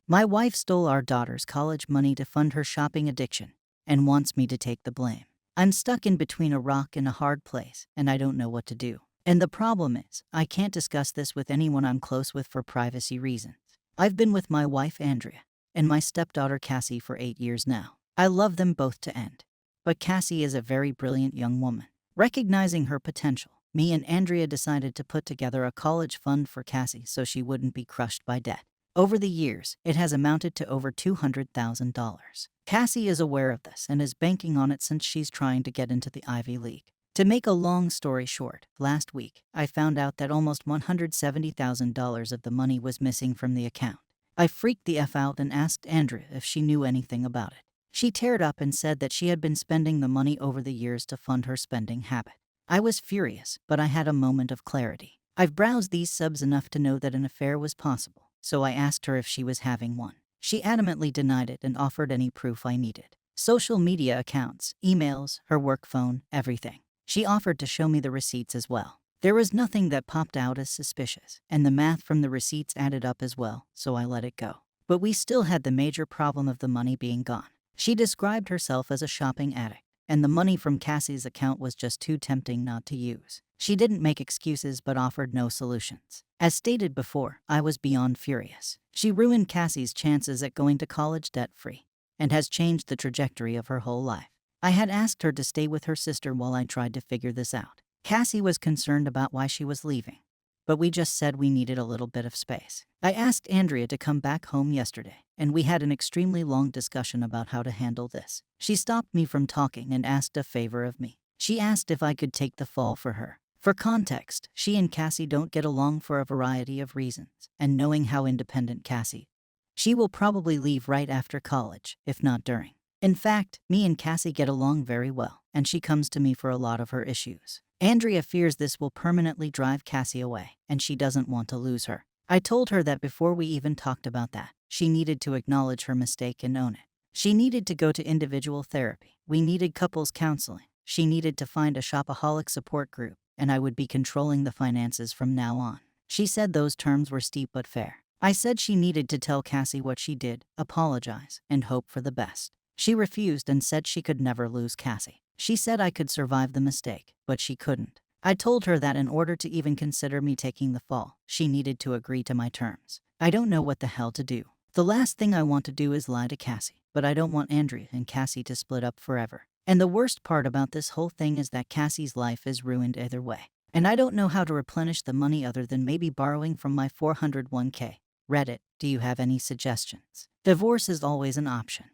My wife stole our daughter's college money to fund her shopping addiction and wants me to take the blame. I'm stuck in between a rock and a hard place, and I don't know what to do. And the problem is, I can't discuss this with anyone I'm close with for privacy reasons. I've been with my wife Andrea and my stepdaughter Cassie for 8 years now. I love them both to end. But Cassie is a very brilliant young woman. Recognizing her potential, me and Andrea decided to put together a college fund for Cassie so she wouldn't be crushed by debt. Over the years, it has amounted to over $200,000. Cassie is aware of this and is banking on it since she's trying to get into the Ivy League. To make a long story short, last week, I found out that almost $170,000 of the money was missing from the account. I freaked the F out and asked Andrea if she knew anything about it. She teared up and said that she had been spending the money over the years to fund her spending habit. I was furious, but I had a moment of clarity. I've browsed these subs enough to know that an affair was possible, so I asked her if she was having one. She adamantly denied it and offered any proof I needed. Social media accounts, emails, her work phone, everything. She offered to show me the receipts as well. There was nothing that popped out as suspicious, and the math from the receipts added up as well, so I let it go. But we still had the major problem of the money being gone. She described herself as a shopping addict, and the money from Cassie's account was just too tempting not to use. She didn't make excuses but offered no solutions. As stated before, I was beyond furious. She ruined Cassie's chances at going to college debt-free and has changed the trajectory of her whole life. I had asked her to stay with her sister while I tried to figure this out. Cassie was concerned about why she was leaving, but we just said we needed a little bit of space. I asked Andrea to come back home yesterday, and we had an extremely long discussion about how to handle this. She stopped me from talking and asked a favor of me. She asked if I could take the fall for her. For context, she and Cassie don't get along for a variety of reasons, and knowing how independent Cassie, she will probably leave right after college, if not during. In fact, me and Cassie get along very well, and she comes to me for a lot of her issues. Andrea fears this will permanently drive Cassie away, and she doesn't want to lose her. I told her that before we even talked about that, she needed to acknowledge her mistake and own it. She needed to go to individual therapy. We needed couples counseling. She needed to find a shopaholic support group, and I would be controlling the finances from now on. She said those terms were steep but fair. I said she needed to tell Cassie what she did, apologize, and hope for the best. She refused and said she could never lose Cassie. She said I could survive the mistake, but she couldn't. I told her that in order to even consider me taking the fall, she needed to agree to my terms. I don't know what the hell to do. The last thing I want to do is lie to Cassie, but I don't want Andrea and Cassie to split up forever. And the worst part about this whole thing is that Cassie's life is ruined either way. And I don't know how to replenish the money other than maybe borrowing from my 401k. Reddit, do you have any suggestions? Divorce is always an option.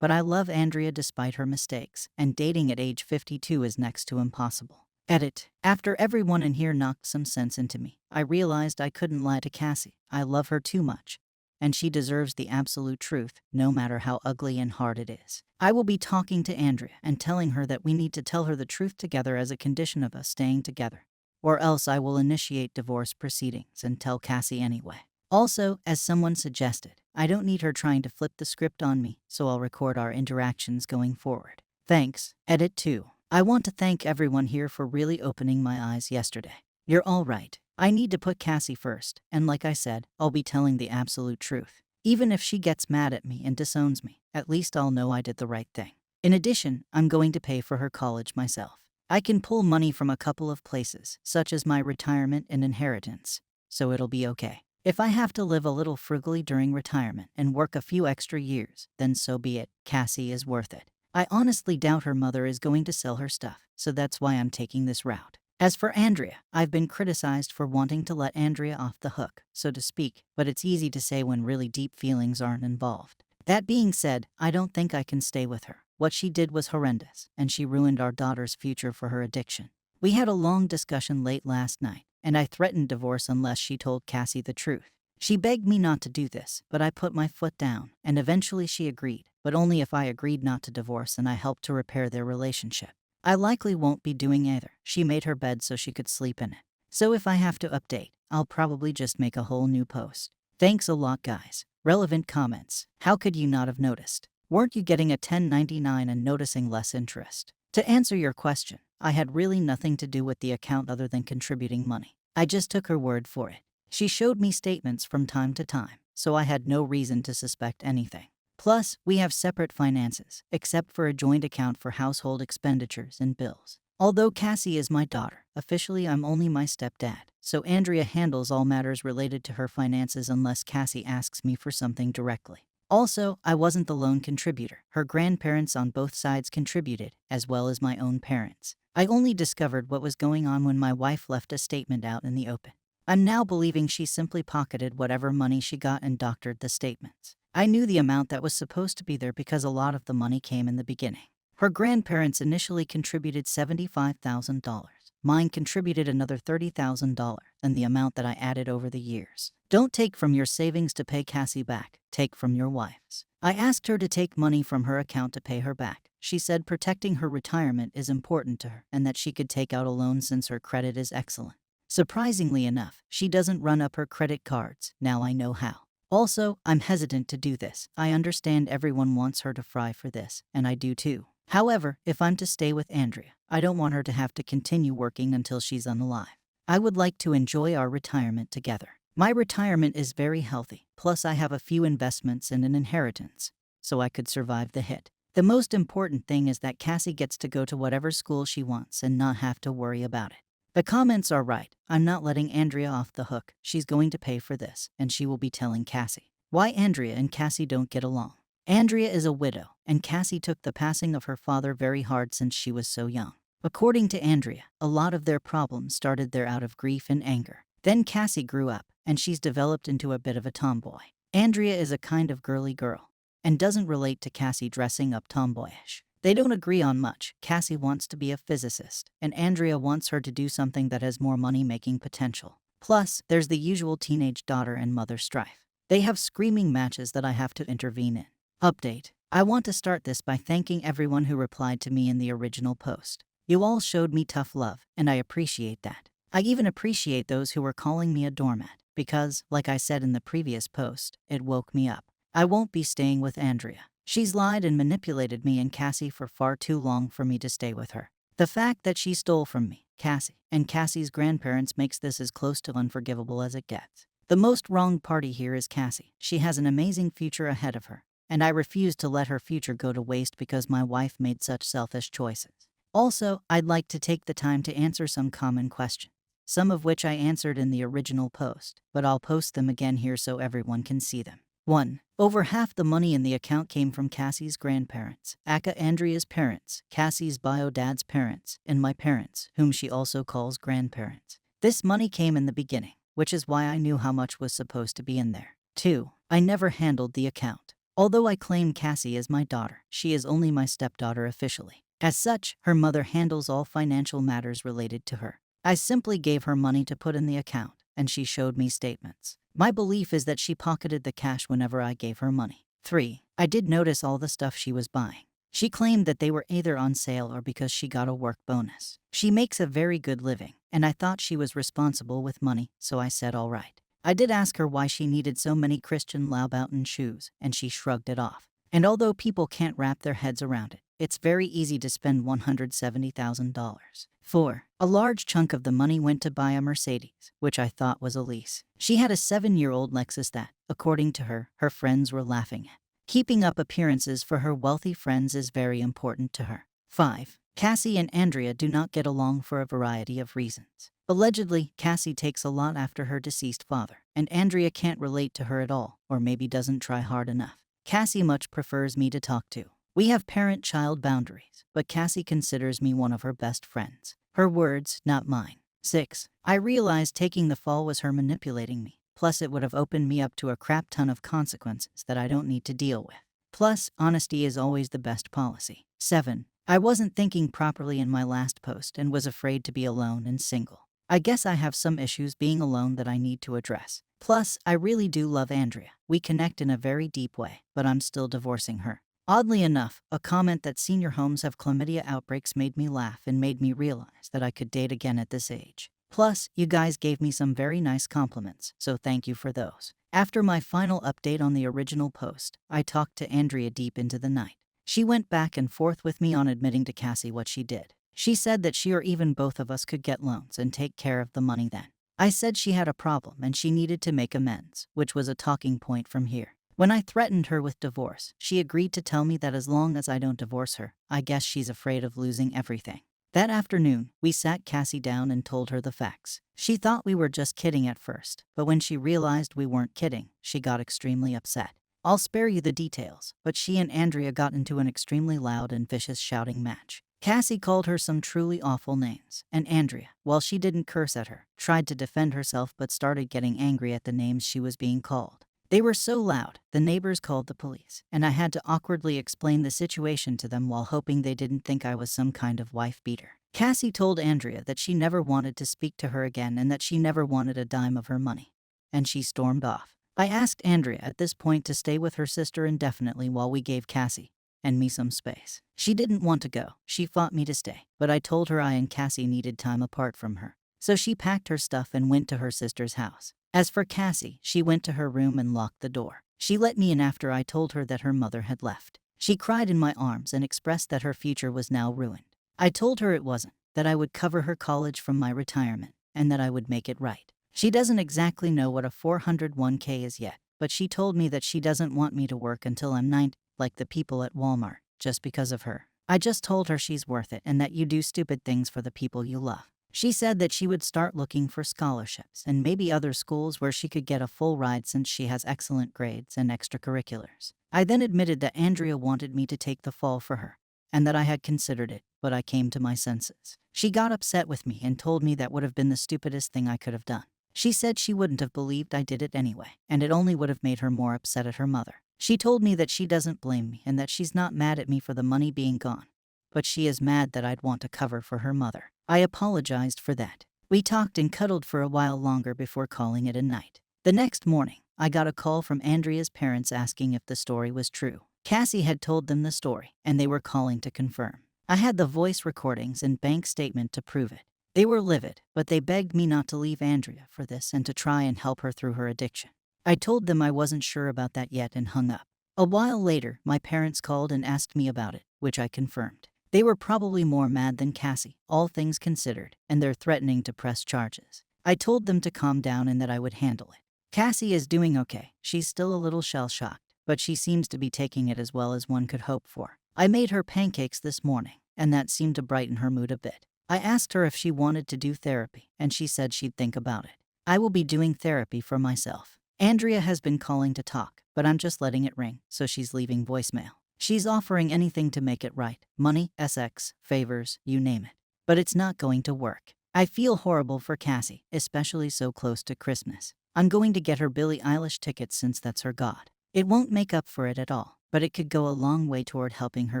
But I love Andrea despite her mistakes, and dating at age 52 is next to impossible. Edit. After everyone in here knocked some sense into me, I realized I couldn't lie to Cassie. I love her too much, and she deserves the absolute truth, no matter how ugly and hard it is. I will be talking to Andrea and telling her that we need to tell her the truth together as a condition of us staying together, or else I will initiate divorce proceedings and tell Cassie anyway. Also, as someone suggested, I don't need her trying to flip the script on me, so I'll record our interactions going forward. Thanks. Edit 2. I want to thank everyone here for really opening my eyes yesterday. You're all right. I need to put Cassie first, and like I said, I'll be telling the absolute truth. Even if she gets mad at me and disowns me, at least I'll know I did the right thing. In addition, I'm going to pay for her college myself. I can pull money from a couple of places, such as my retirement and inheritance, so it'll be okay. If I have to live a little frugally during retirement and work a few extra years, then so be it. Cassie is worth it. I honestly doubt her mother is going to sell her stuff, so that's why I'm taking this route. As for Andrea, I've been criticized for wanting to let Andrea off the hook, so to speak, but it's easy to say when really deep feelings aren't involved. That being said, I don't think I can stay with her. What she did was horrendous, and she ruined our daughter's future for her addiction. We had a long discussion late last night, and I threatened divorce unless she told Cassie the truth. She begged me not to do this, but I put my foot down, and eventually she agreed, but only if I agreed not to divorce and I helped to repair their relationship. I likely won't be doing either. She made her bed so she could sleep in it. So if I have to update, I'll probably just make a whole new post. Thanks a lot, guys. Relevant comments. How could you not have noticed? Weren't you getting a 1099 and noticing less interest? To answer your question, I had really nothing to do with the account other than contributing money. I just took her word for it. She showed me statements from time to time, so I had no reason to suspect anything. Plus, we have separate finances, except for a joint account for household expenditures and bills. Although Cassie is my daughter, officially I'm only my stepdad, so Andrea handles all matters related to her finances unless Cassie asks me for something directly. Also, I wasn't the lone contributor. Her grandparents on both sides contributed, as well as my own parents. I only discovered what was going on when my wife left a statement out in the open. I'm now believing she simply pocketed whatever money she got and doctored the statements. I knew the amount that was supposed to be there because a lot of the money came in the beginning. Her grandparents initially contributed $75,000. Mine contributed another $30,000 and the amount that I added over the years. Don't take from your savings to pay Cassie back, take from your wife's. I asked her to take money from her account to pay her back. She said protecting her retirement is important to her and that she could take out a loan since her credit is excellent. Surprisingly enough, she doesn't run up her credit cards. Now I know how. Also, I'm hesitant to do this. I understand everyone wants her to fry for this, and I do too. However, if I'm to stay with Andrea, I don't want her to have to continue working until she's unalive. I would like to enjoy our retirement together. My retirement is very healthy, plus I have a few investments and an inheritance, so I could survive the hit. The most important thing is that Cassie gets to go to whatever school she wants and not have to worry about it. The comments are right. I'm not letting Andrea off the hook. She's going to pay for this, and she will be telling Cassie why Andrea and Cassie don't get along. Andrea is a widow, and Cassie took the passing of her father very hard since she was so young. According to Andrea, a lot of their problems started there out of grief and anger. Then Cassie grew up, and she's developed into a bit of a tomboy. Andrea is a kind of girly girl, and doesn't relate to Cassie dressing up tomboyish. They don't agree on much. Cassie wants to be a physicist, and Andrea wants her to do something that has more money-making potential. Plus, there's the usual teenage daughter and mother strife. They have screaming matches that I have to intervene in. Update. I want to start this by thanking everyone who replied to me in the original post. You all showed me tough love, and I appreciate that. I even appreciate those who were calling me a doormat, because, like I said in the previous post, it woke me up. I won't be staying with Andrea. She's lied and manipulated me and Cassie for far too long for me to stay with her. The fact that she stole from me, Cassie, and Cassie's grandparents makes this as close to unforgivable as it gets. The most wronged party here is Cassie. She has an amazing future ahead of her, and I refuse to let her future go to waste because my wife made such selfish choices. Also, I'd like to take the time to answer some common questions, some of which I answered in the original post, but I'll post them again here so everyone can see them. 1. Over half the money in the account came from Cassie's grandparents, aka Andrea's parents, Cassie's bio dad's parents, and my parents, whom she also calls grandparents. This money came in the beginning, which is why I knew how much was supposed to be in there. 2. I never handled the account. Although I claim Cassie as my daughter, she is only my stepdaughter officially. As such, her mother handles all financial matters related to her. I simply gave her money to put in the account, and she showed me statements. My belief is that she pocketed the cash whenever I gave her money. 3. I did notice all the stuff she was buying. She claimed that they were either on sale or because she got a work bonus. She makes a very good living, and I thought she was responsible with money, so I said all right. I did ask her why she needed so many Christian Louboutin shoes, and she shrugged it off. And although people can't wrap their heads around it, it's very easy to spend $170,000. 4. A large chunk of the money went to buy a Mercedes, which I thought was a lease. She had a 7-year-old Lexus that, according to her, her friends were laughing at. Keeping up appearances for her wealthy friends is very important to her. 5. Cassie and Andrea do not get along for a variety of reasons. Allegedly, Cassie takes a lot after her deceased father, and Andrea can't relate to her at all, or maybe doesn't try hard enough. Cassie much prefers me to talk to. We have parent-child boundaries, but Cassie considers me one of her best friends. Her words, not mine. 6. I realized taking the fall was her manipulating me. Plus, it would have opened me up to a crap ton of consequences that I don't need to deal with. Plus, honesty is always the best policy. 7. I wasn't thinking properly in my last post and was afraid to be alone and single. I guess I have some issues being alone that I need to address. Plus, I really do love Andrea. We connect in a very deep way, but I'm still divorcing her. Oddly enough, a comment that senior homes have chlamydia outbreaks made me laugh and made me realize that I could date again at this age. Plus, you guys gave me some very nice compliments, so thank you for those. After my final update on the original post, I talked to Andrea deep into the night. She went back and forth with me on admitting to Cassie what she did. She said that she or even both of us could get loans and take care of the money then. I said she had a problem and she needed to make amends, which was a talking point from here. When I threatened her with divorce, she agreed to tell me that as long as I don't divorce her, I guess she's afraid of losing everything. That afternoon, we sat Cassie down and told her the facts. She thought we were just kidding at first, but when she realized we weren't kidding, she got extremely upset. I'll spare you the details, but she and Andrea got into an extremely loud and vicious shouting match. Cassie called her some truly awful names, and Andrea, while she didn't curse at her, tried to defend herself but started getting angry at the names she was being called. They were so loud, the neighbors called the police, and I had to awkwardly explain the situation to them while hoping they didn't think I was some kind of wife beater. Cassie told Andrea that she never wanted to speak to her again and that she never wanted a dime of her money. And she stormed off. I asked Andrea at this point to stay with her sister indefinitely while we gave Cassie and me some space. She didn't want to go. She fought me to stay, but I told her I and Cassie needed time apart from her. So she packed her stuff and went to her sister's house. As for Cassie, she went to her room and locked the door. She let me in after I told her that her mother had left. She cried in my arms and expressed that her future was now ruined. I told her it wasn't, that I would cover her college from my retirement, and that I would make it right. She doesn't exactly know what a 401k is yet, but she told me that she doesn't want me to work until I'm 90, like the people at Walmart, just because of her. I just told her she's worth it and that you do stupid things for the people you love. She said that she would start looking for scholarships and maybe other schools where she could get a full ride since she has excellent grades and extracurriculars. I then admitted that Andrea wanted me to take the fall for her, and that I had considered it, but I came to my senses. She got upset with me and told me that would have been the stupidest thing I could have done. She said she wouldn't have believed I did it anyway, and it only would have made her more upset at her mother. She told me that she doesn't blame me and that she's not mad at me for the money being gone, but she is mad that I'd want to cover for her mother. I apologized for that. We talked and cuddled for a while longer before calling it a night. The next morning, I got a call from Andrea's parents asking if the story was true. Cassie had told them the story, and they were calling to confirm. I had the voice recordings and bank statement to prove it. They were livid, but they begged me not to leave Andrea for this and to try and help her through her addiction. I told them I wasn't sure about that yet and hung up. A while later, my parents called and asked me about it, which I confirmed. They were probably more mad than Cassie, all things considered, and they're threatening to press charges. I told them to calm down and that I would handle it. Cassie is doing okay. She's still a little shell-shocked, but she seems to be taking it as well as one could hope for. I made her pancakes this morning, and that seemed to brighten her mood a bit. I asked her if she wanted to do therapy, and she said she'd think about it. I will be doing therapy for myself. Andrea has been calling to talk, but I'm just letting it ring, so she's leaving voicemail. She's offering anything to make it right. Money, sex, favors, you name it. But it's not going to work. I feel horrible for Cassie, especially so close to Christmas. I'm going to get her Billie Eilish tickets since that's her god. It won't make up for it at all, but it could go a long way toward helping her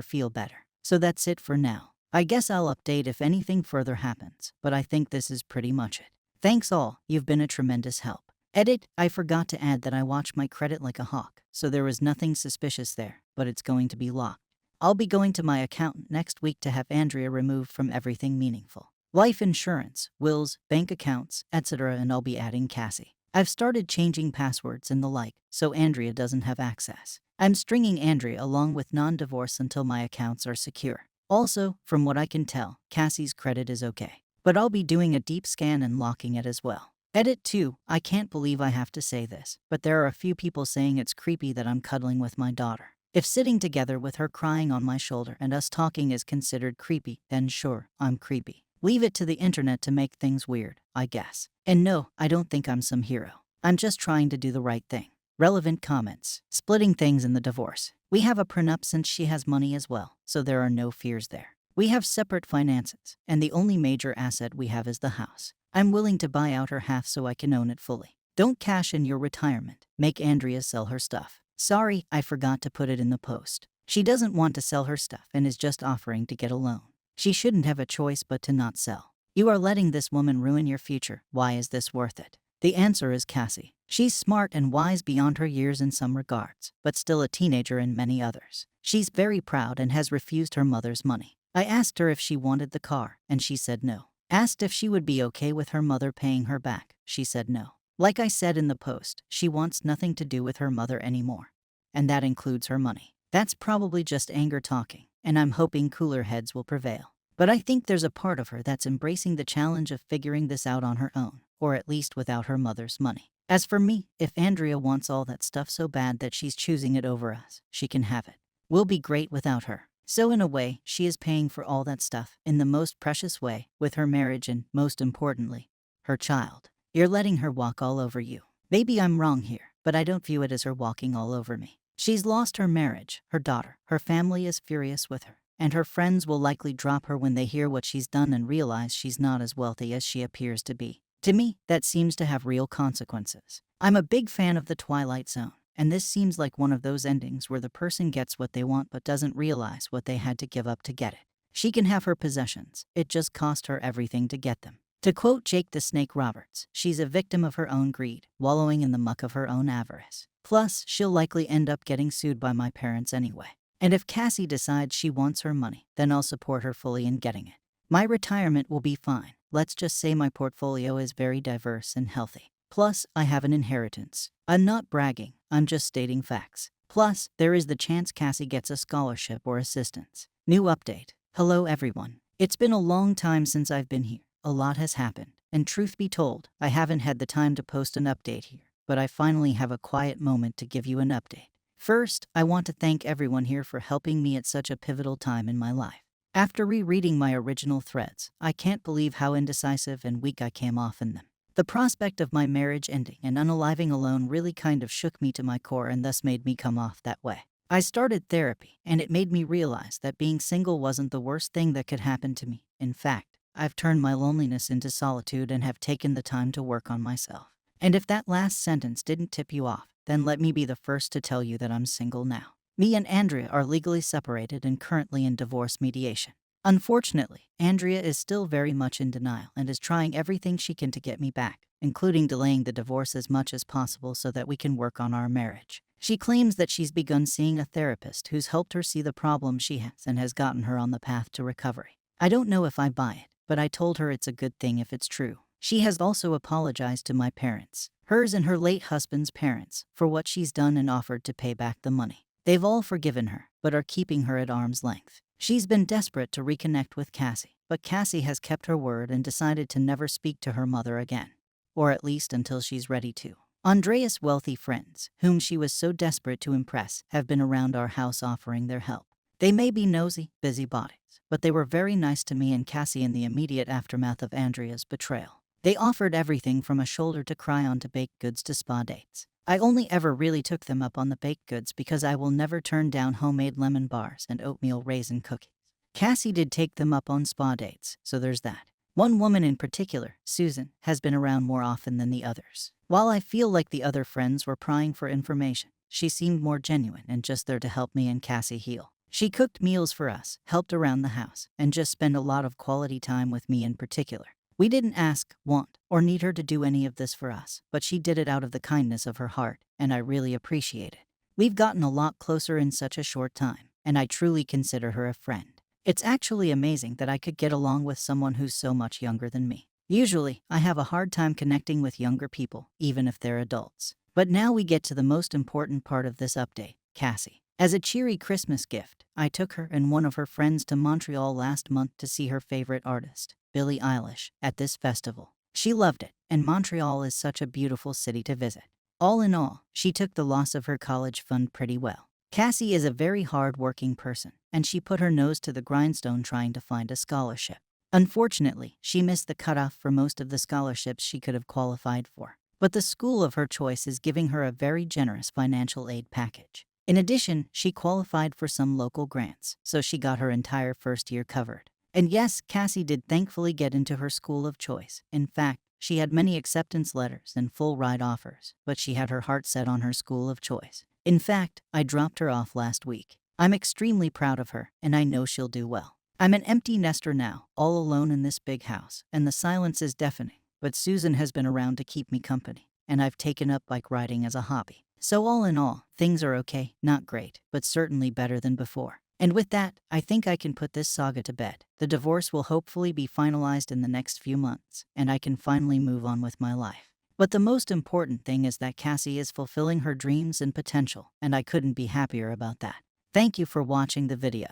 feel better. So that's it for now. I guess I'll update if anything further happens, but I think this is pretty much it. Thanks all, you've been a tremendous help. Edit, I forgot to add that I watch my credit like a hawk, so there was nothing suspicious there, but it's going to be locked. I'll be going to my accountant next week to have Andrea removed from everything meaningful. Life insurance, wills, bank accounts, etc., and I'll be adding Cassie. I've started changing passwords and the like, so Andrea doesn't have access. I'm stringing Andrea along with non-divorce until my accounts are secure. Also, from what I can tell, Cassie's credit is okay, but I'll be doing a deep scan and locking it as well. Edit 2, I can't believe I have to say this, but there are a few people saying it's creepy that I'm cuddling with my daughter. If sitting together with her crying on my shoulder and us talking is considered creepy, then sure, I'm creepy. Leave it to the internet to make things weird, I guess. And no, I don't think I'm some hero. I'm just trying to do the right thing. Relevant comments. Splitting things in the divorce. We have a prenup since she has money as well, so there are no fears there. We have separate finances, and the only major asset we have is the house. I'm willing to buy out her half so I can own it fully. Don't cash in your retirement. Make Andrea sell her stuff. Sorry, I forgot to put it in the post. She doesn't want to sell her stuff and is just offering to get a loan. She shouldn't have a choice but to not sell. You are letting this woman ruin your future. Why is this worth it? The answer is Cassie. She's smart and wise beyond her years in some regards, but still a teenager in many others. She's very proud and has refused her mother's money. I asked her if she wanted the car, and she said no. Asked if she would be okay with her mother paying her back. She said no. Like I said in the post, she wants nothing to do with her mother anymore. And that includes her money. That's probably just anger talking, and I'm hoping cooler heads will prevail. But I think there's a part of her that's embracing the challenge of figuring this out on her own. or at least without her mother's money. As for me, if Andrea wants all that stuff so bad that she's choosing it over us, she can have it. We'll be great without her. So in a way, she is paying for all that stuff in the most precious way, with her marriage and, most importantly, her child. You're letting her walk all over you. Maybe I'm wrong here, but I don't view it as her walking all over me. She's lost her marriage, her daughter, her family is furious with her, and her friends will likely drop her when they hear what she's done and realize she's not as wealthy as she appears to be. To me, that seems to have real consequences. I'm a big fan of The Twilight Zone, and this seems like one of those endings where the person gets what they want but doesn't realize what they had to give up to get it. She can have her possessions, it just cost her everything to get them. To quote Jake the Snake Roberts, she's a victim of her own greed, wallowing in the muck of her own avarice. Plus, she'll likely end up getting sued by my parents anyway. And if Cassie decides she wants her money, then I'll support her fully in getting it. My retirement will be fine. Let's just say my portfolio is very diverse and healthy. Plus, I have an inheritance. I'm not bragging, I'm just stating facts. Plus, there is the chance Cassie gets a scholarship or assistance. New update. Hello everyone. It's been a long time since I've been here. A lot has happened. And truth be told, I haven't had the time to post an update here. But I finally have a quiet moment to give you an update. First, I want to thank everyone here for helping me at such a pivotal time in my life. After rereading my original threads, I can't believe how indecisive and weak I came off in them. The prospect of my marriage ending and unaliving alone really kind of shook me to my core and thus made me come off that way. I started therapy, and it made me realize that being single wasn't the worst thing that could happen to me. In fact, I've turned my loneliness into solitude and have taken the time to work on myself. And if that last sentence didn't tip you off, then let me be the first to tell you that I'm single now. Me and Andrea are legally separated and currently in divorce mediation. Unfortunately, Andrea is still very much in denial and is trying everything she can to get me back, including delaying the divorce as much as possible so that we can work on our marriage. She claims that she's begun seeing a therapist who's helped her see the problem she has and has gotten her on the path to recovery. I don't know if I buy it, but I told her it's a good thing if it's true. She has also apologized to my parents, hers and her late husband's parents, for what she's done and offered to pay back the money. They've all forgiven her, but are keeping her at arm's length. She's been desperate to reconnect with Cassie, but Cassie has kept her word and decided to never speak to her mother again. Or at least until she's ready to. Andrea's wealthy friends, whom she was so desperate to impress, have been around our house offering their help. They may be nosy, busybodies, but they were very nice to me and Cassie in the immediate aftermath of Andrea's betrayal. They offered everything from a shoulder to cry on to baked goods to spa dates. I only ever really took them up on the baked goods because I will never turn down homemade lemon bars and oatmeal raisin cookies. Cassie did take them up on spa dates, so there's that. One woman in particular, Susan, has been around more often than the others. While I feel like the other friends were prying for information, she seemed more genuine and just there to help me and Cassie heal. She cooked meals for us, helped around the house, and just spent a lot of quality time with me in particular. We didn't ask, want, or need her to do any of this for us, but she did it out of the kindness of her heart, and I really appreciate it. We've gotten a lot closer in such a short time, and I truly consider her a friend. It's actually amazing that I could get along with someone who's so much younger than me. Usually, I have a hard time connecting with younger people, even if they're adults. But now we get to the most important part of this update, Cassie. As a cheery Christmas gift, I took her and one of her friends to Montreal last month to see her favorite artist, Billie Eilish, at this festival. She loved it, and Montreal is such a beautiful city to visit. All in all, she took the loss of her college fund pretty well. Cassie is a very hard-working person, and she put her nose to the grindstone trying to find a scholarship. Unfortunately, she missed the cutoff for most of the scholarships she could have qualified for. But the school of her choice is giving her a very generous financial aid package. In addition, she qualified for some local grants, so she got her entire first year covered. And yes, Cassie did thankfully get into her school of choice. In fact, she had many acceptance letters and full ride offers, but she had her heart set on her school of choice. In fact, I dropped her off last week. I'm extremely proud of her, and I know she'll do well. I'm an empty nester now, all alone in this big house, and the silence is deafening, but Susan has been around to keep me company, and I've taken up bike riding as a hobby. So all in all, things are okay, not great, but certainly better than before. And with that, I think I can put this saga to bed. The divorce will hopefully be finalized in the next few months, and I can finally move on with my life. But the most important thing is that Cassie is fulfilling her dreams and potential, and I couldn't be happier about that. Thank you for watching the video.